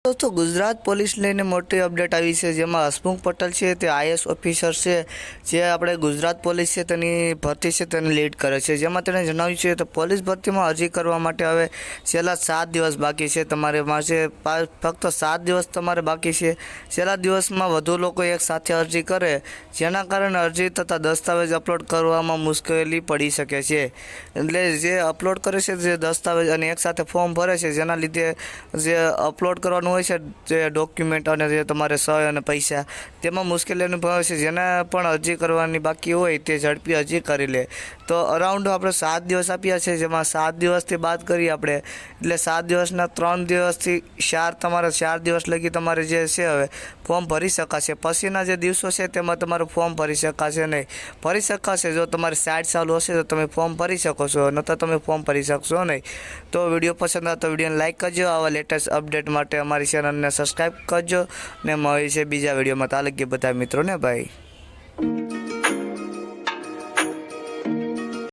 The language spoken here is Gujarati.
दोस्तों गुजरात પોલીસ લઈને મોટી અપડેટ આવી છે જેમાં હસમુખ પટેલ છે તે આઈએસ ઓફિસર છે જે આપણે ગુજરાત પોલીસ છે તેની ભરતી છે તેને લીડ કરે છે જેમાં તેણે જણાવ્યું છે તો પોલીસ ભરતીમાં અરજી કરવા માટે હવે છેલ્લા 7 દિવસ બાકી છે તમારે પાસે ફક્ત 7 દિવસ તમારે બાકી છે છેલ્લા દિવસમાં વધુ લોકો એક સાથે અરજી કરે જેના કારણે અરજી તથા દસ્તાવેજ અપલોડ કરવામાં મુશ્કેલી પડી શકે છે એટલે જે અપલોડ કરે છે જે દસ્તાવેજ અને એક સાથે ફોર્મ ભરે છે જેના લીધે જે અપલોડ કરવાનું હોય છે જે ડોક્યુમેન્ટ અને જે તમારે સહી અને પૈસા તેમાં મુશ્કેલી અનુભવે છે જેને પણ અરજી કરવાની બાકી હોય તે ઝડપી અરજી કરી લે તો અરાઉન્ડ આપણે 7 દિવસ આપ્યા છે જેમાં 7 દિવસથી બાદ કરીએ આપણે એટલે 7 દિવસના 3 દિવસથી 4 તમારે 4 દિવસ લગી તમારે જે છે હવે ફોર્મ ભરી શકાશે પછીના જે દિવસો છે તેમાં તમારું ફોર્મ ભરી શકાશે નહીં ભરી શકાશે જો તમારી સાઇટ ચાલુ હશે તો તમે ફોર્મ ભરી શકો છો નહીંતર તમે ફોર્મ ભરી શકશો નહીં તો વિડીયો પસંદ આવે તો વિડીયોને લાઇક કરજો આવા લેટેસ્ટ અપડેટ માટે અમારી ચેનલને સબસ્ક્રાઈબ કરજો ને મળીએ છે બીજા વિડીયોમાં તાલકી બધા મિત્રોને ભાઈ।